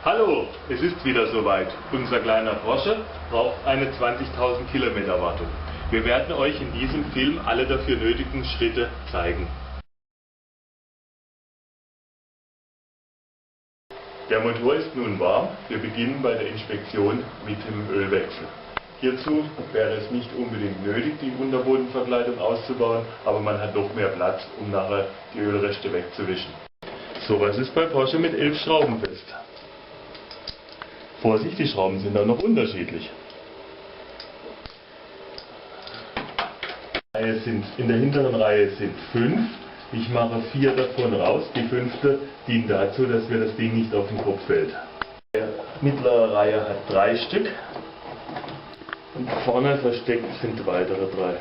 Hallo, es ist wieder soweit. Unser kleiner Porsche braucht eine 20.000 Kilometer Wartung. Wir werden euch in diesem Film alle dafür nötigen Schritte zeigen. Der Motor ist nun warm. Wir beginnen bei der Inspektion mit dem Ölwechsel. Hierzu wäre es nicht unbedingt nötig, die Unterbodenverkleidung auszubauen, aber man hat doch mehr Platz, um nachher die Ölreste wegzuwischen. Sowas ist bei Porsche mit 11 Schrauben fest. Vorsicht, die Schrauben sind auch noch unterschiedlich. In der hinteren Reihe sind 5. Ich mache 4 davon raus. Die 5. dient dazu, dass mir das Ding nicht auf den Kopf fällt. Die mittlere Reihe hat 3 Stück. Und vorne versteckt sind weitere 3.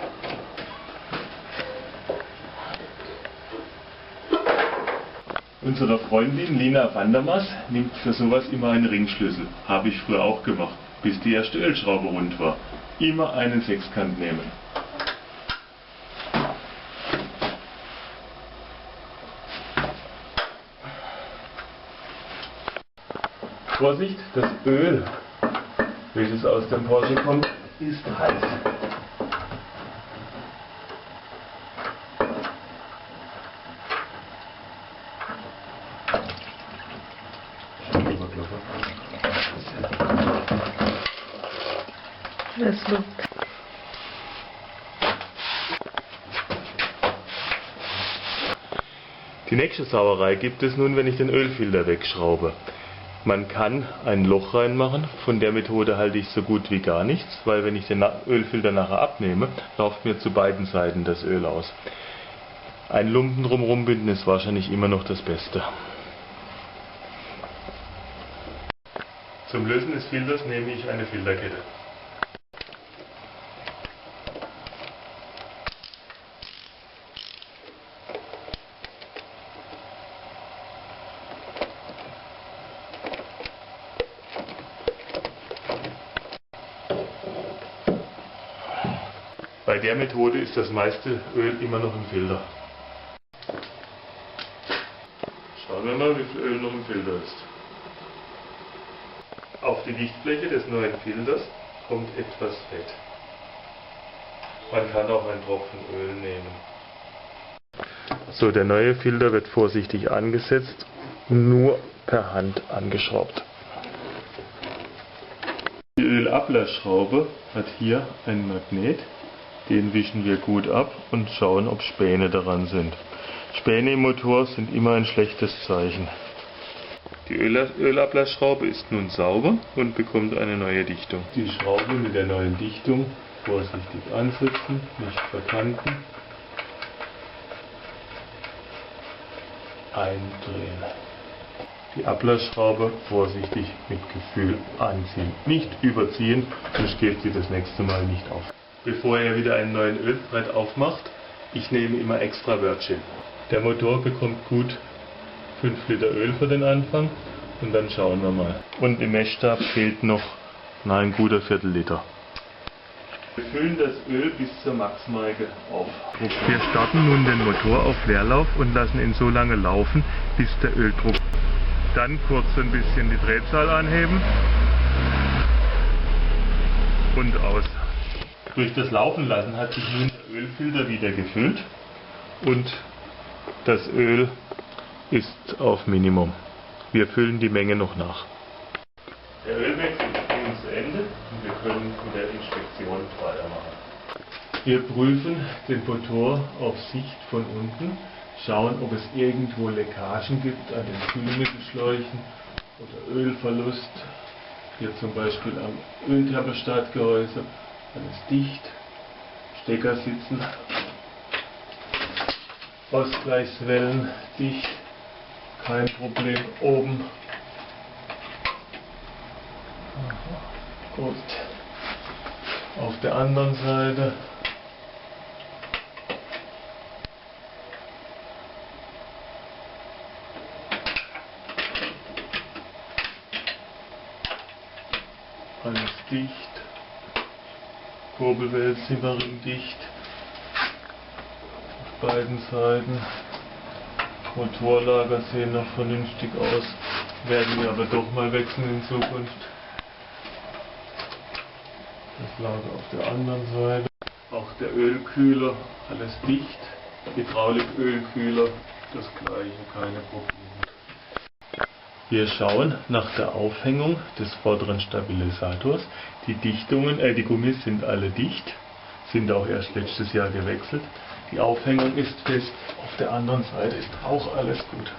Unsere Freundin Lina van der Maas nimmt für sowas immer einen Ringschlüssel. Habe ich früher auch gemacht, bis die erste Ölschraube rund war. Immer einen Sechskant nehmen. Vorsicht, das Öl, welches aus dem Porsche kommt, ist heiß. Das Luft. Die nächste Sauerei gibt es nun, wenn ich den Ölfilter wegschraube. Man kann ein Loch reinmachen. Von der Methode halte ich so gut wie gar nichts, weil wenn ich den Ölfilter nachher abnehme, läuft mir zu beiden Seiten das Öl aus. Ein Lumpen drumherum binden ist wahrscheinlich immer noch das Beste. Zum Lösen des Filters nehme ich eine Filterkette. Bei der Methode ist das meiste Öl immer noch im Filter. Schauen wir mal, wie viel Öl noch im Filter ist. Auf die Lichtfläche des neuen Filters kommt etwas Fett. Man kann auch einen Tropfen Öl nehmen. So, der neue Filter wird vorsichtig angesetzt, nur per Hand angeschraubt. Die Ölablassschraube hat hier ein Magnet. Den wischen wir gut ab und schauen, ob Späne daran sind. Späne im Motor sind immer ein schlechtes Zeichen. Die Ölablassschraube ist nun sauber und bekommt eine neue Dichtung. Die Schraube mit der neuen Dichtung vorsichtig ansetzen, nicht verkanten. Eindrehen. Die Ablassschraube vorsichtig mit Gefühl anziehen. Nicht überziehen, sonst geht sie das nächste Mal nicht auf. Bevor ihr wieder einen neuen Ölbrett aufmacht, ich nehme immer extra Virgin. Der Motor bekommt gut 5 Liter Öl für den Anfang und dann schauen wir mal. Und im Messstab fehlt noch ein guter Viertel-Liter. Wir füllen das Öl bis zur Maxmarke auf. Wir starten nun den Motor auf Leerlauf und lassen ihn so lange laufen, bis der Öldruck. Dann kurz ein bisschen die Drehzahl anheben und aus. Durch das Laufen lassen hat sich nun der Ölfilter wieder gefüllt und das Öl ist auf Minimum. Wir füllen die Menge noch nach. Der Ölwechsel ist nun zu Ende und wir können mit der Inspektion weitermachen. Wir prüfen den Motor auf Sicht von unten, schauen, ob es irgendwo Leckagen gibt an den Kühlmittelschläuchen oder Ölverlust. Hier zum Beispiel am Ölthermostatgehäuse. Alles dicht, Stecker sitzen, Ausgleichswellen dicht, kein Problem oben. Aha, gut. Auf der anderen Seite alles dicht. Kurbelwellzimmerring dicht auf beiden Seiten. Motorlager sehen noch vernünftig aus, werden wir aber doch mal wechseln in Zukunft. Das Lager auf der anderen Seite. Auch der Ölkühler, alles dicht. Hydraulikölkühler, das gleiche, keine Probleme. Wir schauen nach der Aufhängung des vorderen Stabilisators. Die die Gummis sind alle dicht, sind auch erst letztes Jahr gewechselt. Die Aufhängung ist fest, auf der anderen Seite ist auch alles gut.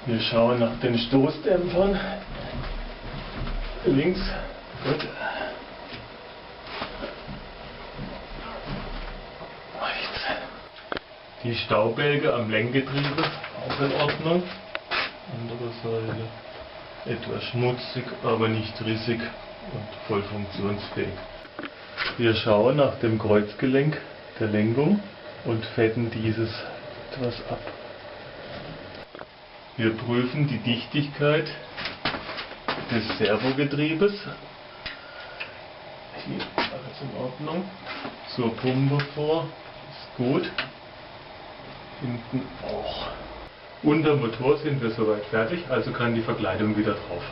Wir schauen nach den Stoßdämpfern. Links, gut. Rechts. Die Staubelge am Lenkgetriebe, auch in Ordnung. Andere Seite etwas schmutzig, aber nicht rissig und voll funktionsfähig. Wir schauen nach dem Kreuzgelenk der Lenkung und fetten dieses etwas ab. Wir prüfen die Dichtigkeit des Servogetriebes. Hier alles in Ordnung. Zur Pumpe vor, ist gut. Hinten auch. Unter Motor sind wir soweit fertig, also kann die Verkleidung wieder drauf.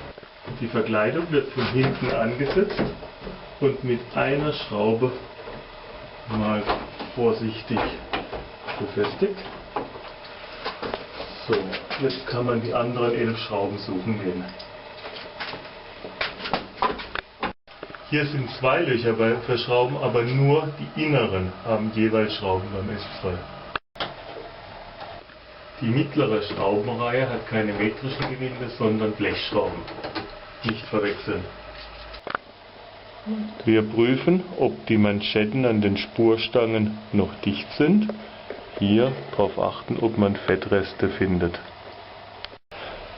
Die Verkleidung wird von hinten angesetzt und mit einer Schraube mal vorsichtig befestigt. So, jetzt kann man die anderen 11 Schrauben suchen gehen. Hier sind 2 Löcher für Schrauben, aber nur die inneren haben jeweils Schrauben beim S2. Die mittlere Schraubenreihe hat keine metrischen Gewinde, sondern Blechschrauben. Nicht verwechseln. Wir prüfen, ob die Manschetten an den Spurstangen noch dicht sind. Hier darauf achten, ob man Fettreste findet.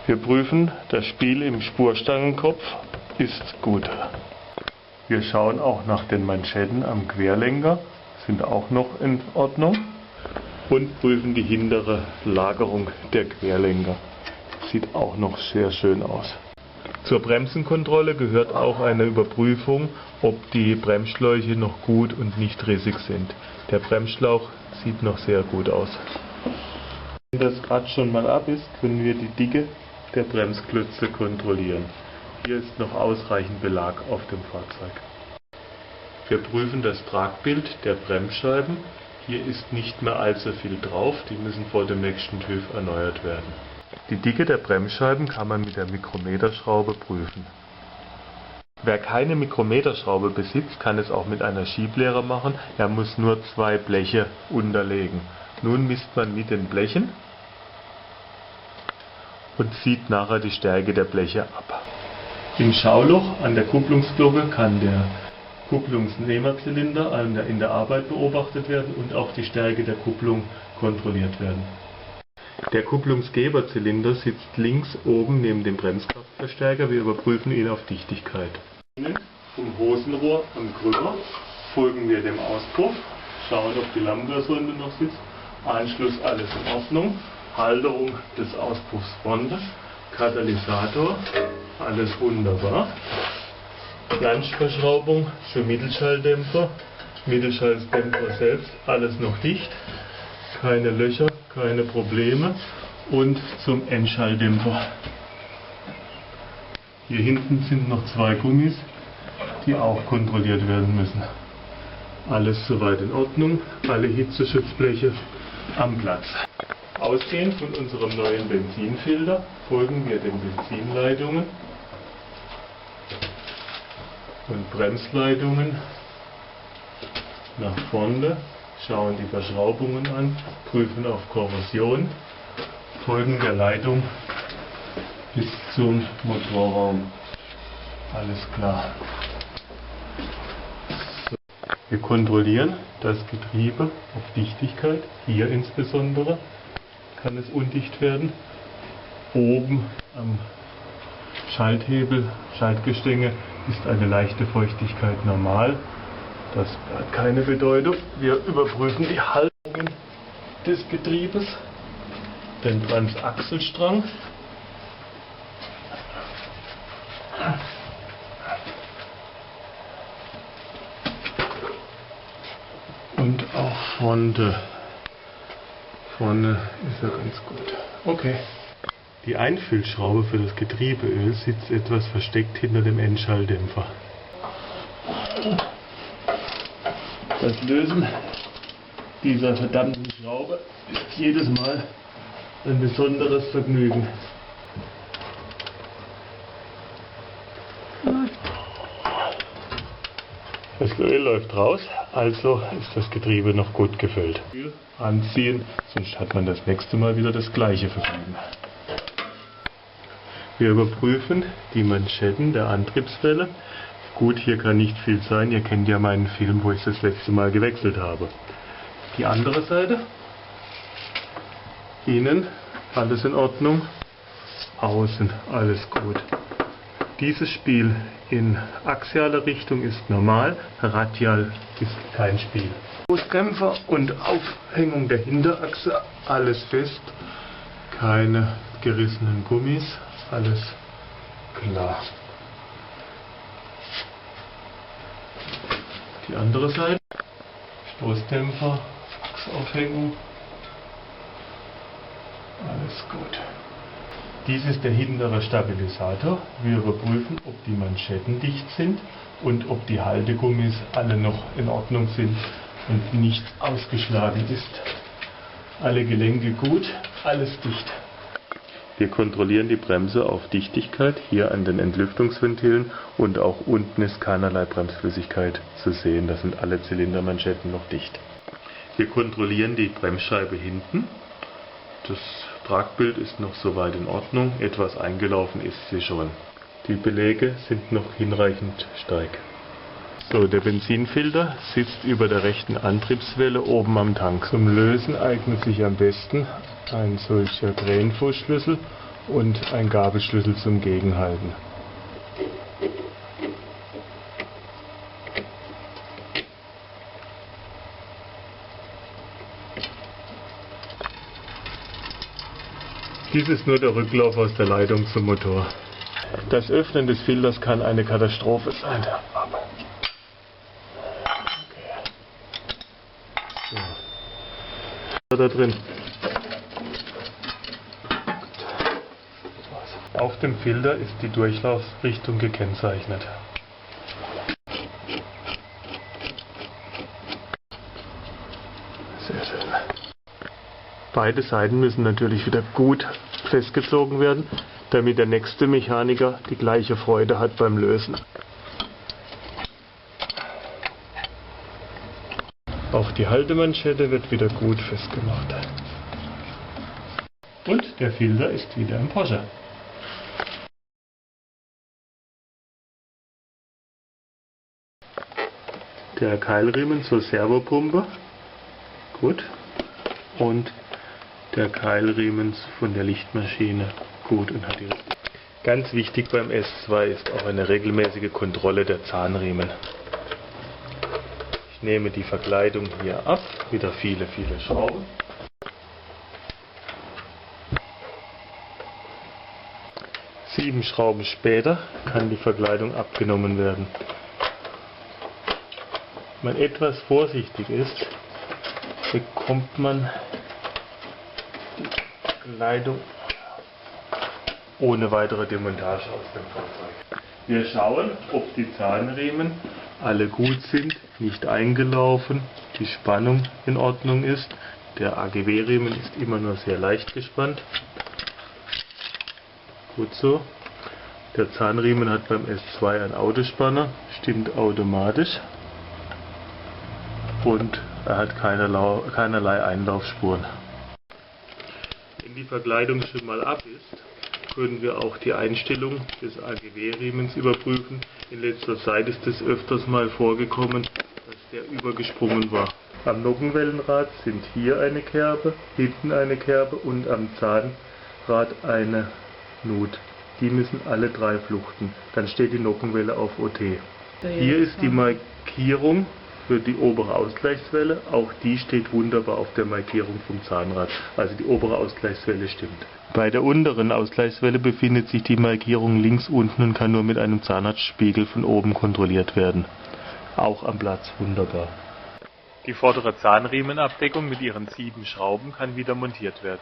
Wir prüfen, das Spiel im Spurstangenkopf ist gut. Wir schauen auch nach den Manschetten am Querlenker, sind auch noch in Ordnung. Und prüfen die hintere Lagerung der Querlenker. Sieht auch noch sehr schön aus. Zur Bremsenkontrolle gehört auch eine Überprüfung, ob die Bremsschläuche noch gut und nicht rissig sind. Der Bremsschlauch sieht noch sehr gut aus. Wenn das Rad schon mal ab ist, können wir die Dicke der Bremsklötze kontrollieren. Hier ist noch ausreichend Belag auf dem Fahrzeug. Wir prüfen das Tragbild der Bremsscheiben. Hier ist nicht mehr allzu viel drauf, die müssen vor dem nächsten TÜV erneuert werden. Die Dicke der Bremsscheiben kann man mit der Mikrometerschraube prüfen. Wer keine Mikrometerschraube besitzt, kann es auch mit einer Schieblehre machen. Er muss nur 2 Bleche unterlegen. Nun misst man mit den Blechen und sieht nachher die Stärke der Bleche ab. Im Schauloch an der Kupplungsglocke kann der Kupplungsnehmerzylinder in der Arbeit beobachtet werden und auch die Stärke der Kupplung kontrolliert werden. Der Kupplungsgeberzylinder sitzt links oben neben dem Bremskraftverstärker. Wir überprüfen ihn auf Dichtigkeit. Vom Hosenrohr am Krümmer folgen wir dem Auspuff, schauen, ob die Lambda-Sonde noch sitzt. Anschluss alles in Ordnung. Halterung des Auspuffs vorne. Katalysator, alles wunderbar. Flanschverschraubung für Mittelschalldämpfer, Mittelschalldämpfer selbst, alles noch dicht, keine Löcher, keine Probleme. Und zum Endschalldämpfer. Hier hinten sind noch 2 Gummis, die auch kontrolliert werden müssen. Alles soweit in Ordnung, alle Hitzeschutzbleche am Platz. Ausgehend von unserem neuen Benzinfilter folgen wir den Benzinleitungen und Bremsleitungen nach vorne, schauen die Verschraubungen an, prüfen auf Korrosion, folgen der Leitung bis zum Motorraum. Alles klar. So. Wir kontrollieren das Getriebe auf Dichtigkeit, hier insbesondere kann es undicht werden. Oben am Schalthebel, Schaltgestänge ist eine leichte Feuchtigkeit normal. Das hat keine Bedeutung. Wir überprüfen die Haltungen des Getriebes, den Transachselstrang. Und auch von der Vorne ist er ganz gut. Okay. Die Einfüllschraube für das Getriebeöl sitzt etwas versteckt hinter dem Endschalldämpfer. Das Lösen dieser verdammten Schraube ist jedes Mal ein besonderes Vergnügen. Das Öl läuft raus, also ist das Getriebe noch gut gefüllt. Anziehen, sonst hat man das nächste Mal wieder das gleiche Vergnügen. Wir überprüfen die Manschetten der Antriebswelle. Gut, hier kann nicht viel sein. Ihr kennt ja meinen Film, wo ich das letzte Mal gewechselt habe. Die andere Seite. Innen alles in Ordnung. Außen alles gut. Dieses Spiel in axialer Richtung ist normal. Radial ist kein Spiel. Stoßdämpfer und Aufhängung der Hinterachse. Alles fest. Keine gerissenen Gummis. Alles klar. Die andere Seite. Stoßdämpfer, Achsaufhängung. Alles gut. Dies ist der hintere Stabilisator. Wir überprüfen, ob die Manschetten dicht sind und ob die Haltegummis alle noch in Ordnung sind und nichts ausgeschlagen ist. Alle Gelenke gut, alles dicht. Wir kontrollieren die Bremse auf Dichtigkeit, hier an den Entlüftungsventilen, und auch unten ist keinerlei Bremsflüssigkeit zu sehen. Da sind alle Zylindermanschetten noch dicht. Wir kontrollieren die Bremsscheibe hinten. Das Tragbild ist noch soweit in Ordnung, etwas eingelaufen ist sie schon. Die Beläge sind noch hinreichend stark. So, der Benzinfilter sitzt über der rechten Antriebswelle oben am Tank. Zum Lösen eignet sich am besten ein solcher Krähenfußschlüssel und ein Gabelschlüssel zum Gegenhalten. Dies ist nur der Rücklauf aus der Leitung zum Motor. Das Öffnen des Filters kann eine Katastrophe sein. So. Da drin. Auf dem Filter ist die Durchlaufsrichtung gekennzeichnet. Sehr schön. Beide Seiten müssen natürlich wieder gut festgezogen werden, damit der nächste Mechaniker die gleiche Freude hat beim Lösen. Auch die Haltemanschette wird wieder gut festgemacht. Und der Filter ist wieder im Porsche. Der Keilriemen zur Servopumpe. Gut. Und der Keilriemen von der Lichtmaschine. Gut und hat die. Ganz wichtig beim S2 ist auch eine regelmäßige Kontrolle der Zahnriemen. Ich nehme die Verkleidung hier ab, wieder viele Schrauben. Sieben Schrauben später kann die Verkleidung abgenommen werden. Wenn man etwas vorsichtig ist, bekommt man die Verkleidung ohne weitere Demontage aus dem Fahrzeug. Wir schauen, ob die Zahnriemen alle gut sind, nicht eingelaufen, die Spannung in Ordnung ist. Der AGW-Riemen ist immer nur sehr leicht gespannt. Gut so. Der Zahnriemen hat beim S2 einen Autospanner, stimmt automatisch. Und er hat keinerlei Einlaufspuren. Wenn die Verkleidung schon mal ab ist, können wir auch die Einstellung des AGW-Riemens überprüfen. In letzter Zeit ist es öfters mal vorgekommen, dass der übergesprungen war. Am Nockenwellenrad sind hier eine Kerbe, hinten eine Kerbe und am Zahnrad eine Nut. Die müssen alle drei fluchten. Dann steht die Nockenwelle auf OT. Hier ist die Markierung für die obere Ausgleichswelle. Auch die steht wunderbar auf der Markierung vom Zahnrad. Also die obere Ausgleichswelle stimmt. Bei der unteren Ausgleichswelle befindet sich die Markierung links unten und kann nur mit einem Zahnradspiegel von oben kontrolliert werden. Auch am Platz wunderbar. Die vordere Zahnriemenabdeckung mit ihren 7 Schrauben kann wieder montiert werden.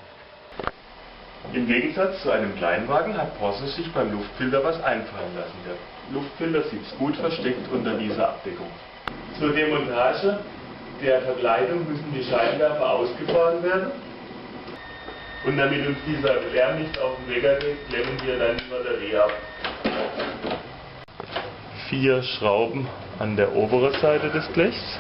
Im Gegensatz zu einem Kleinwagen hat Porsche sich beim Luftfilter was einfallen lassen. Der Luftfilter sitzt gut versteckt unter dieser Abdeckung. Zur Demontage der Verkleidung müssen die Scheinwerfer ausgefahren werden. Und damit uns dieser Lärm nicht auf den Wecker geht, klemmen wir dann die Batterie ab. 4 Schrauben an der oberen Seite des Blechs.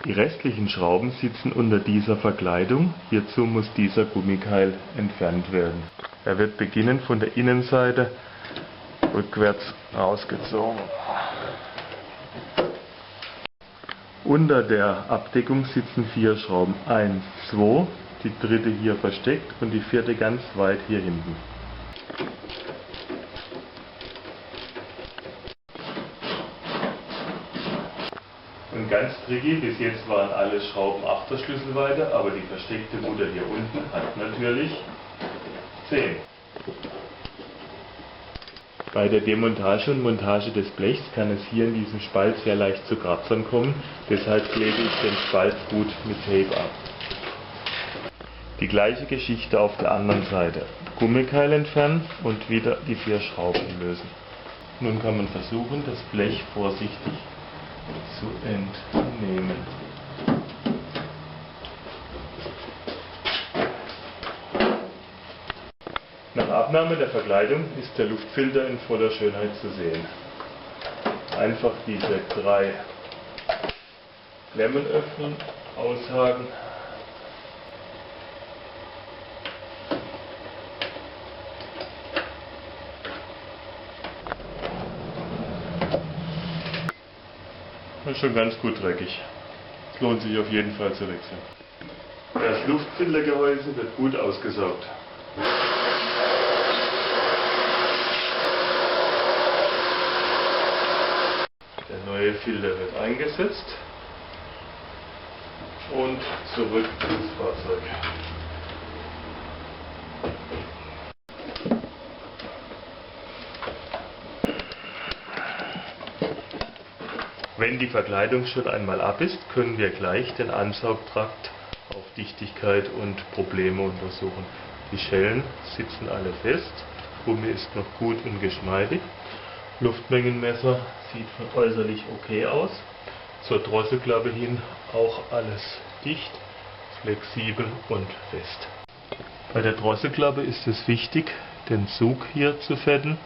Die restlichen Schrauben sitzen unter dieser Verkleidung. Hierzu muss dieser Gummikeil entfernt werden. Er wird beginnend von der Innenseite rückwärts rausgezogen. Unter der Abdeckung sitzen 4 Schrauben. 1, 2, die dritte hier versteckt und die vierte ganz weit hier hinten. Und ganz tricky, bis jetzt waren alle Schrauben 8er Schlüsselweite, aber die versteckte Mutter hier unten hat natürlich 10. Bei der Demontage und Montage des Blechs kann es hier in diesem Spalt sehr leicht zu Kratzern kommen, deshalb klebe ich den Spalt gut mit Tape ab. Die gleiche Geschichte auf der anderen Seite. Gummikeil entfernen und wieder die 4 Schrauben lösen. Nun kann man versuchen, das Blech vorsichtig zu entnehmen. Nach Abnahme der Verkleidung ist der Luftfilter in voller Schönheit zu sehen. Einfach diese 3 Klemmen öffnen, aushaken. Das ist schon ganz gut dreckig. Es lohnt sich auf jeden Fall zu wechseln. Das Luftfiltergehäuse wird gut ausgesaugt. Der neue Filter wird eingesetzt und zurück ins Fahrzeug. Wenn die Verkleidung schon einmal ab ist, können wir gleich den Ansaugtrakt auf Dichtigkeit und Probleme untersuchen. Die Schellen sitzen alle fest, Gummi ist noch gut und geschmeidig. Luftmengenmesser sieht von äußerlich okay aus. Zur Drosselklappe hin auch alles dicht, flexibel und fest. Bei der Drosselklappe ist es wichtig, den Zug hier zu fetten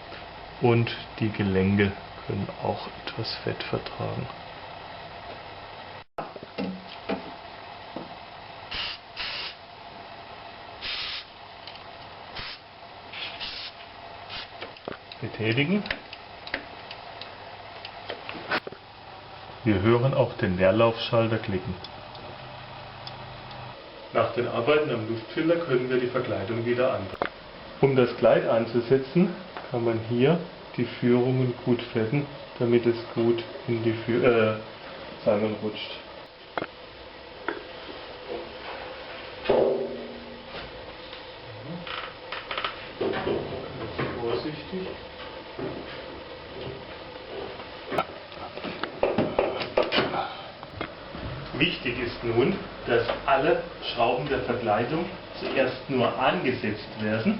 und die Gelenke können auch etwas Fett vertragen. Betätigen. Wir hören auch den Leerlaufschalter klicken. Nach den Arbeiten am Luftfilter können wir die Verkleidung wieder anbringen. Um das Kleid anzusetzen, kann man hier die Führungen gut fetten, damit es gut in die Zangen rutscht. Vorsichtig. Wichtig ist nun, dass alle Schrauben der Verkleidung zuerst nur angesetzt werden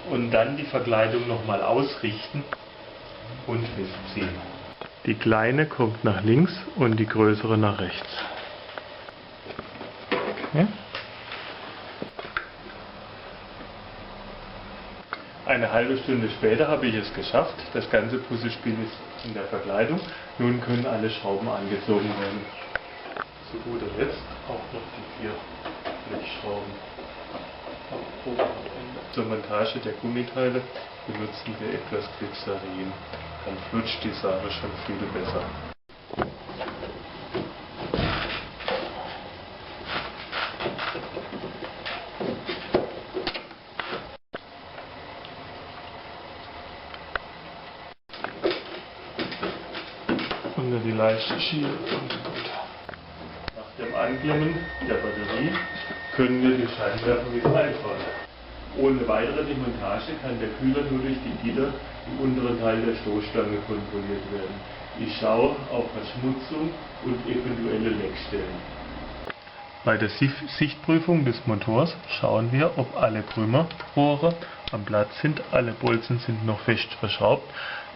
und dann die Verkleidung nochmal ausrichten und festziehen. Die kleine kommt nach links und die größere nach rechts. Okay. Eine halbe Stunde später habe ich es geschafft. Das ganze Puzzlespiel ist in der Verkleidung. Nun können alle Schrauben angezogen werden. Zu guter Letzt auch noch die 4 Blechschrauben. Zur Montage der Gummiteile benutzen wir etwas Glycerin. Dann flutscht die Sache schon viel besser. Unter die leichte Schiene und gut. Nach dem Anklemmen der Batterie können wir die Scheinwerfer wieder einfahren. Ohne weitere Demontage kann der Kühler nur durch die Gitter im unteren Teil der Stoßstange kontrolliert werden. Ich schaue auf Verschmutzung und eventuelle Leckstellen. Bei der Sichtprüfung des Motors schauen wir, ob alle Krümerrohre am Platz sind, alle Bolzen sind noch fest verschraubt,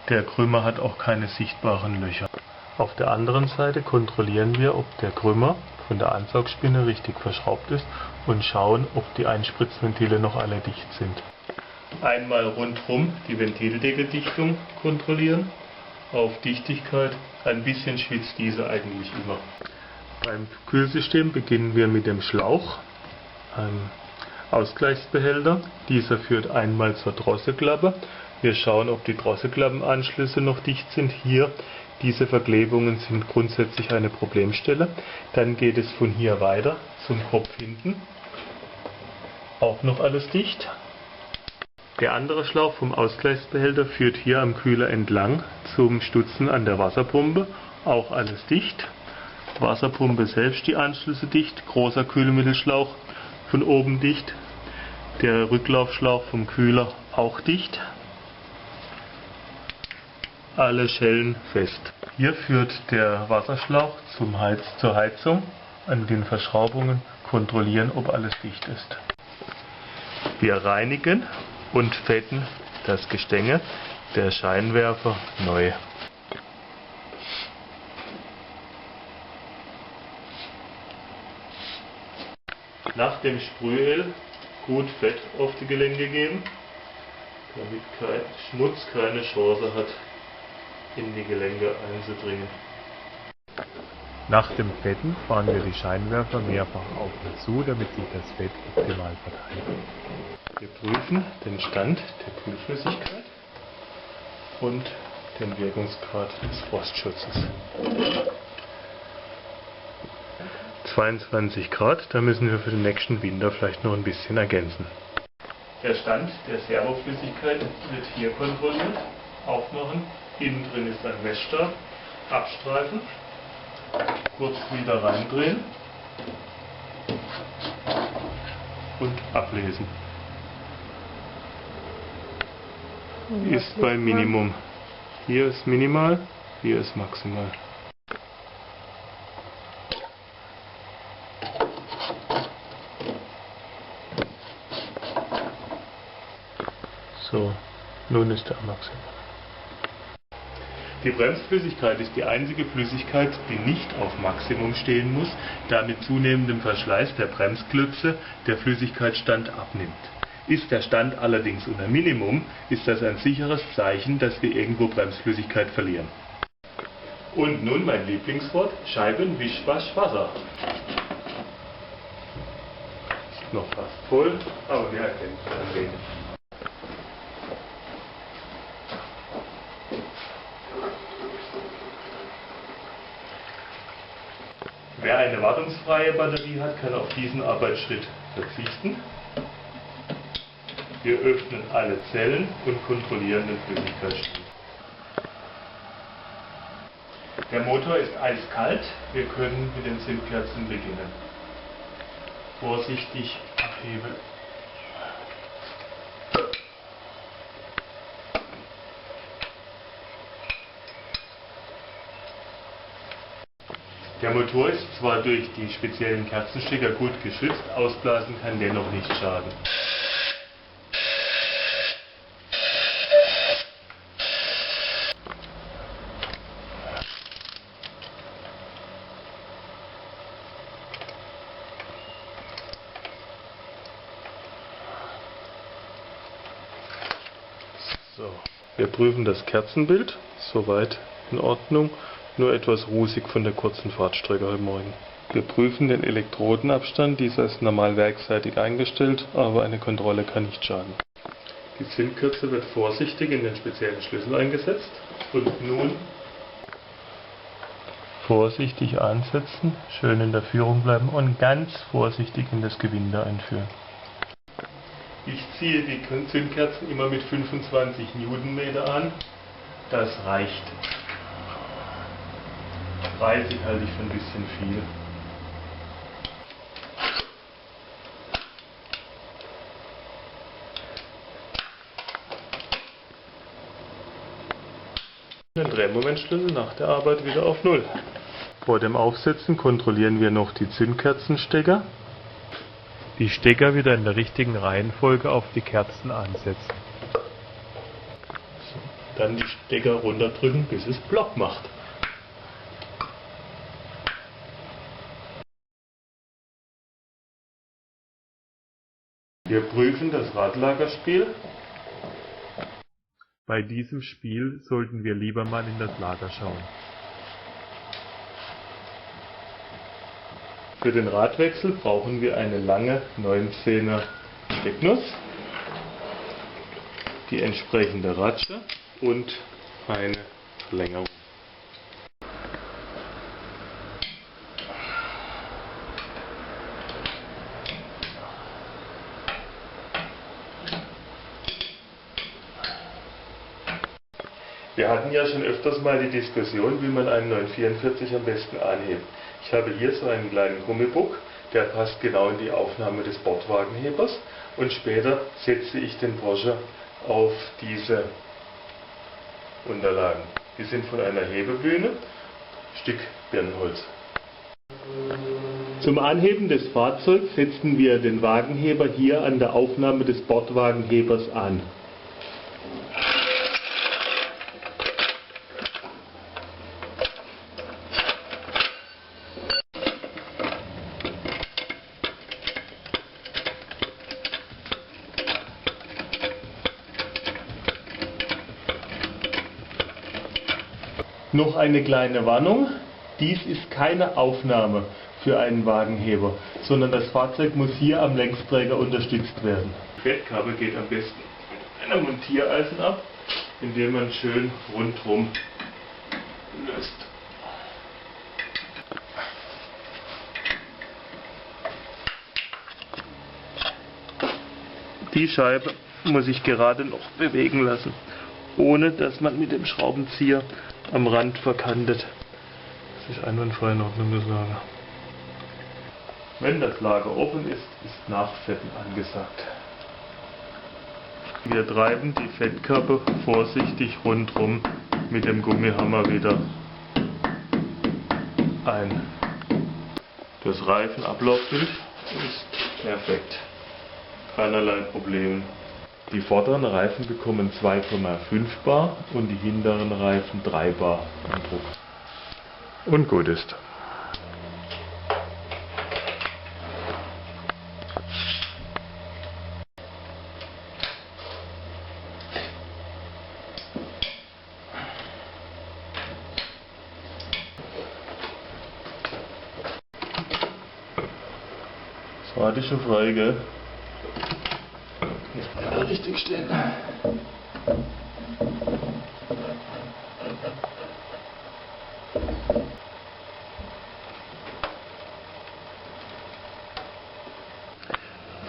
der Krümmer hat auch keine sichtbaren Löcher. Auf der anderen Seite kontrollieren wir, ob der Krümmer von der Ansaugspinne richtig verschraubt ist und schauen, ob die Einspritzventile noch alle dicht sind. Einmal rundherum die Ventildeckeldichtung kontrollieren, auf Dichtigkeit, ein bisschen schwitzt diese eigentlich immer. Beim Kühlsystem beginnen wir mit dem Schlauch, einem Ausgleichsbehälter. Dieser führt einmal zur Drosselklappe. Wir schauen, ob die Drosselklappenanschlüsse noch dicht sind. Hier, diese Verklebungen sind grundsätzlich eine Problemstelle. Dann geht es von hier weiter zum Kopf hinten. Auch noch alles dicht. Der andere Schlauch vom Ausgleichsbehälter führt hier am Kühler entlang zum Stutzen an der Wasserpumpe. Auch alles dicht. Wasserpumpe selbst die Anschlüsse dicht, großer Kühlmittelschlauch von oben dicht, der Rücklaufschlauch vom Kühler auch dicht, alle Schellen fest. Hier führt der Wasserschlauch zur Heizung, an den Verschraubungen kontrollieren, ob alles dicht ist. Wir reinigen und fetten das Gestänge, der Scheinwerfer neu. Nach dem Sprühöl gut Fett auf die Gelenke geben, damit kein Schmutz keine Chance hat, in die Gelenke einzudringen. Nach dem Fetten fahren wir die Scheinwerfer mehrfach auf und zu, damit sich das Fett optimal verteilt. Wir prüfen den Stand der Kühlflüssigkeit und den Wirkungsgrad des Frostschutzes. 22 Grad, da müssen wir für den nächsten Winter vielleicht noch ein bisschen ergänzen. Der Stand der Servoflüssigkeit wird hier kontrolliert. Aufmachen, innen drin ist ein Wäschstab, abstreifen, kurz wieder reindrehen und ablesen. Ist bei Minimum. Hier ist minimal, hier ist maximal. So, nun ist er maximal. Die Bremsflüssigkeit ist die einzige Flüssigkeit, die nicht auf Maximum stehen muss, da mit zunehmendem Verschleiß der Bremsklötze der Flüssigkeitsstand abnimmt. Ist der Stand allerdings unter Minimum, ist das ein sicheres Zeichen, dass wir irgendwo Bremsflüssigkeit verlieren. Und nun mein Lieblingswort, Scheibenwischwaschwasser. Ist noch fast voll, aber wir erkennen es ein wenig. Wer eine wartungsfreie Batterie hat, kann auf diesen Arbeitsschritt verzichten. Wir öffnen alle Zellen und kontrollieren den Flüssigkeitsstand. Der Motor ist eiskalt, wir können mit den Zündkerzen beginnen. Vorsichtig abheben. Der Motor ist zwar durch die speziellen Kerzenstecker gut geschützt, ausblasen kann dennoch nicht schaden. So, wir prüfen das Kerzenbild, soweit in Ordnung. Nur etwas rußig von der kurzen Fahrtstrecke heute Morgen. Wir prüfen den Elektrodenabstand, dieser ist normal werksseitig eingestellt, aber eine Kontrolle kann nicht schaden. Die Zündkerze wird vorsichtig in den speziellen Schlüssel eingesetzt und nun vorsichtig ansetzen, schön in der Führung bleiben und ganz vorsichtig in das Gewinde einführen. Ich ziehe die Zündkerzen immer mit 25 Newtonmeter an, das reicht. 30 halte ich für ein bisschen viel. Den Drehmomentschlüssel nach der Arbeit wieder auf 0. Vor dem Aufsetzen kontrollieren wir noch die Zündkerzenstecker. Die Stecker wieder in der richtigen Reihenfolge auf die Kerzen ansetzen. Dann die Stecker runterdrücken, bis es Plopp macht. Wir prüfen das Radlagerspiel. Bei diesem Spiel sollten wir lieber mal in das Lager schauen. Für den Radwechsel brauchen wir eine lange 19er Stecknuss, die entsprechende Ratsche und eine Verlängerung. Wir hatten ja schon öfters mal die Diskussion, wie man einen 944 am besten anhebt. Ich habe hier so einen kleinen Gummibuck, der passt genau in die Aufnahme des Bordwagenhebers, und später setze ich den Porsche auf diese Unterlagen. Die sind von einer Hebebühne, Stück Birnenholz. Zum Anheben des Fahrzeugs setzen wir den Wagenheber hier an der Aufnahme des Bordwagenhebers an. Noch eine kleine Warnung: Dies ist keine Aufnahme für einen Wagenheber, sondern das Fahrzeug muss hier am Längsträger unterstützt werden. Die Fettkappe geht am besten mit einem Montiereisen ab, indem man schön rundherum löst. Die Scheibe muss ich gerade noch bewegen lassen, ohne dass man mit dem Schraubenzieher am Rand verkantet. Das ist einwandfrei in Ordnung, das Lager. Wenn das Lager offen ist, ist Nachfetten angesagt. Wir treiben die Fettkappe vorsichtig rundherum mit dem Gummihammer wieder ein. Das Reifenablaufbild ist perfekt. Keinerlei Probleme. Die vorderen Reifen bekommen 2,5 Bar und die hinteren Reifen 3 Bar an Druck. Und gut ist. Das Rad ist schon frei, gell? Nicht mehr richtig stehen.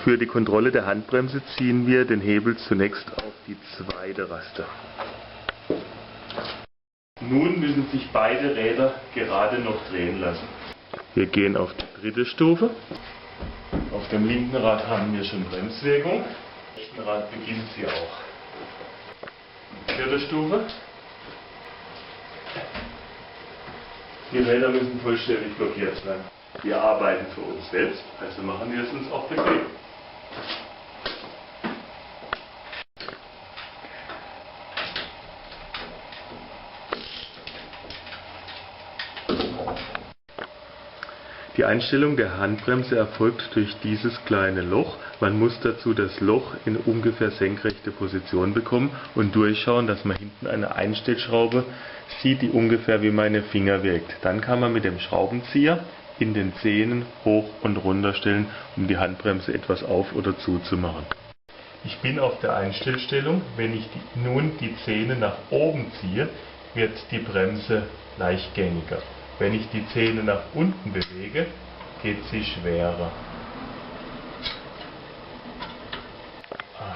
Für die Kontrolle der Handbremse ziehen wir den Hebel zunächst auf die zweite Raste. Nun müssen sich beide Räder gerade noch drehen lassen. Wir gehen auf die dritte Stufe. Auf dem linken Rad haben wir schon Bremswirkung. Im rechten Rad beginnt sie auch. Vierte Stufe. Die Räder müssen vollständig blockiert sein. Wir arbeiten für uns selbst, also machen wir es uns auch bequem. Die Einstellung der Handbremse erfolgt durch dieses kleine Loch. Man muss dazu das Loch in ungefähr senkrechte Position bekommen und durchschauen, dass man hinten eine Einstellschraube sieht, die ungefähr wie meine Finger wirkt. Dann kann man mit dem Schraubenzieher in den Zähnen hoch und runter stellen, um die Handbremse etwas auf oder zu machen. Ich bin auf der Einstellstellung. Wenn ich nun die Zähne nach oben ziehe, wird die Bremse leichtgängiger. Wenn ich die Zähne nach unten bewege, geht sie schwerer.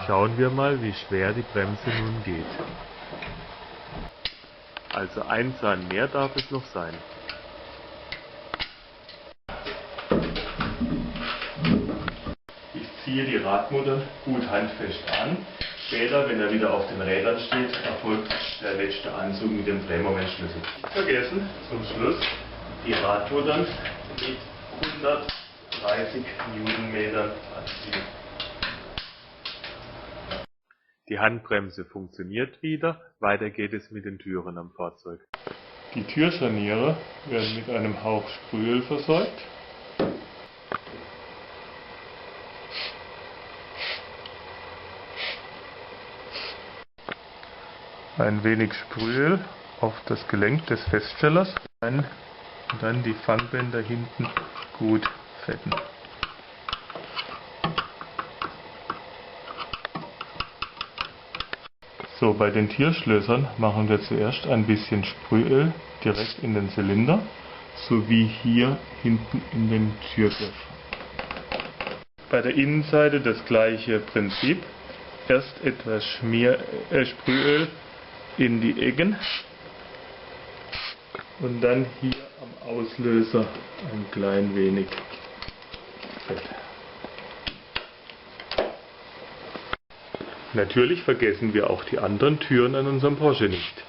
Schauen wir mal, wie schwer die Bremse nun geht. Also ein Zahn mehr darf es noch sein. Ich ziehe die Radmutter gut handfest an. Später, wenn er wieder auf den Rädern steht, erfolgt der letzte Anzug mit dem Drehmomentschlüssel. Nicht vergessen, zum Schluss die Radmuttern mit 130 Newtonmetern anziehen. Die Handbremse funktioniert wieder, weiter geht es mit den Türen am Fahrzeug. Die Türscharniere werden mit einem Hauch Sprühöl versorgt. Ein wenig Sprühöl auf das Gelenk des Feststellers. Und dann die Fangbänder hinten gut fetten. So, bei den Türschlössern machen wir zuerst ein bisschen Sprühöl direkt in den Zylinder, sowie hier hinten in den Türgriff. Bei der Innenseite das gleiche Prinzip. Erst etwas Sprühöl in die Ecken und dann hier am Auslöser ein klein wenig Fett. Natürlich vergessen wir auch die anderen Türen an unserem Porsche nicht.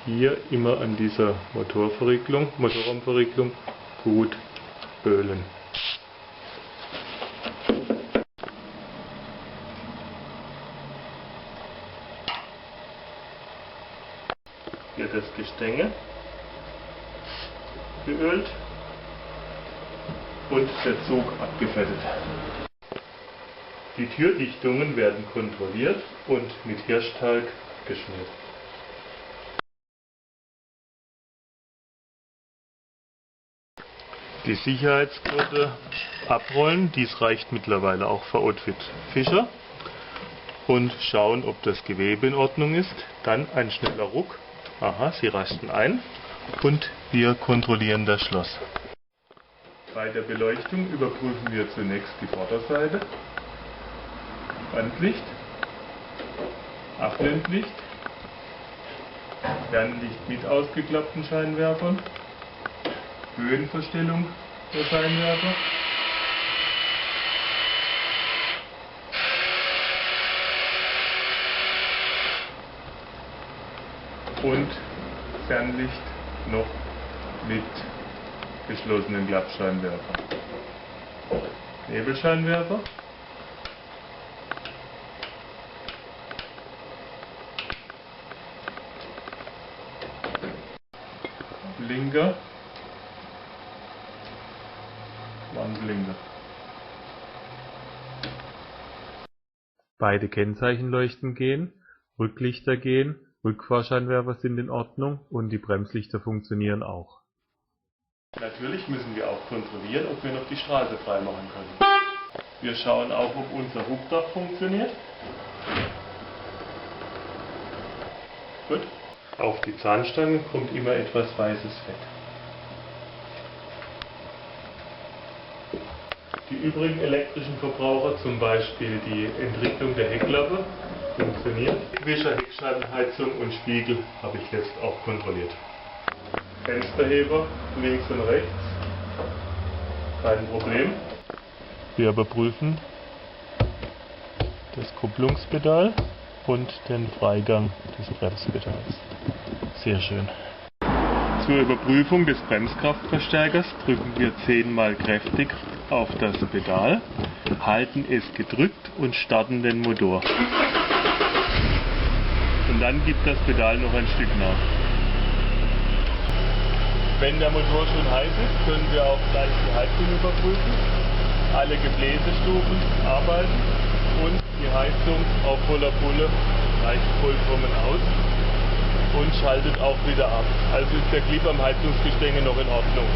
Hier immer an dieser Motorraumverriegelung gut ölen. Hier das Gestänge geölt und der Zug abgefettet. Die Türdichtungen werden kontrolliert und mit Hirschtalg geschmiert. Die Sicherheitsgurte abrollen, dies reicht mittlerweile auch für Outfit Fischer, und schauen, ob das Gewebe in Ordnung ist. Dann ein schneller Ruck. Aha, sie rasten ein und wir kontrollieren das Schloss. Bei der Beleuchtung überprüfen wir zunächst die Vorderseite. Wandlicht, Abblendlicht, Fernlicht mit ausgeklappten Scheinwerfern, Höhenverstellung der Scheinwerfer, und Fernlicht noch mit geschlossenen Klappscheinwerfern. Nebelscheinwerfer. Blinker. Warnblinker. Beide Kennzeichenleuchten gehen, Rücklichter gehen, Rückfahrscheinwerfer sind in Ordnung und die Bremslichter funktionieren auch. Natürlich müssen wir auch kontrollieren, ob wir noch die Straße freimachen können. Wir schauen auch, ob unser Hubdach funktioniert. Gut. Auf die Zahnstange kommt immer etwas weißes Fett. Die übrigen elektrischen Verbraucher, zum Beispiel die Entrichtung der Heckklappe, funktioniert. Wischer, Heckscheibenheizung und Spiegel habe ich jetzt auch kontrolliert. Fensterheber links und rechts, kein Problem. Wir überprüfen das Kupplungspedal und den Freigang des Bremspedals. Sehr schön. Zur Überprüfung des Bremskraftverstärkers drücken wir 10-mal kräftig auf das Pedal, halten es gedrückt und starten den Motor. Und dann gibt das Pedal noch ein Stück nach. Wenn der Motor schon heiß ist, können wir auch gleich die Heizung überprüfen. Alle Gebläsestufen arbeiten und die Heizung auf voller Pulle reicht vollkommen aus und schaltet auch wieder ab. Also ist der Clip am Heizungsgestänge noch in Ordnung.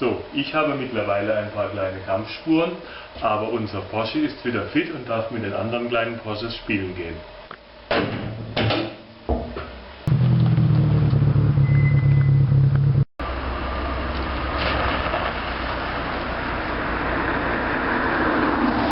So, ich habe mittlerweile ein paar kleine Kampfspuren, aber unser Porsche ist wieder fit und darf mit den anderen kleinen Porsches spielen gehen.